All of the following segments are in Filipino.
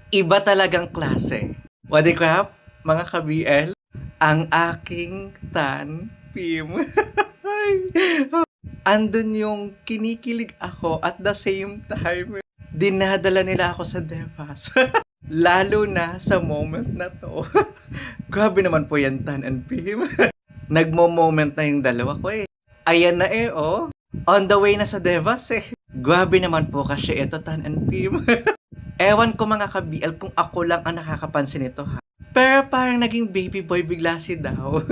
Iba talagang klase. What the crap, mga ka-BL? Ang aking tan Pim. Andun yung kinikilig ako at the same time, dinadala nila ako sa Devas. Lalo na sa moment na to. Grabe naman po yan, Tan and Pim. Nagmo-moment na yung dalawa ko eh. Ayan na eh, oh. On the way na sa Devas eh. Grabe naman po kasi ito, Tan and Pim. Ewan ko mga ka-BL kung ako lang ang nakakapansin nito ha. Pero parang naging baby boy bigla si Daw.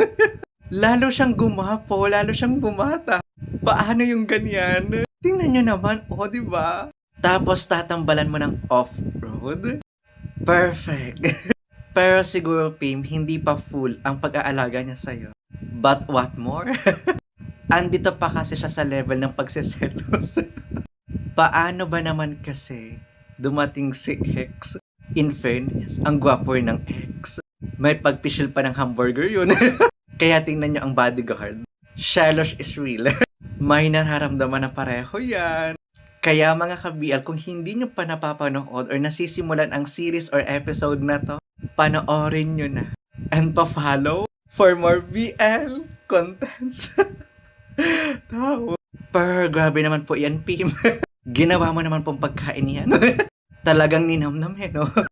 Lalo siyang gumapo, lalo siyang bumata. Paano yung ganyan? Tingnan nyo naman, oh, di ba? Tapos tatambalan mo ng off-road. Perfect. Pero siguro, Pim, hindi pa full ang pag-aalaga niya sa'yo. But what more? Andito pa kasi siya sa level ng pagseselos. Paano ba naman kasi dumating si X? In fairness, ang gwapo rin ng X. May pagpisil pa ng hamburger yun. Kaya tingnan nyo ang bodyguard. Shelosh is real. May nararamdaman na pareho yan. Kaya mga ka-BL, kung hindi nyo pa napapanood or nasisimulan ang series or episode na to, panoorin nyo na. And pa-follow for more BL contents. Tao. Pero grabe naman po yan, Pim. Ginawa mo naman pong pagkain yan. Talagang ninamnam eh, no?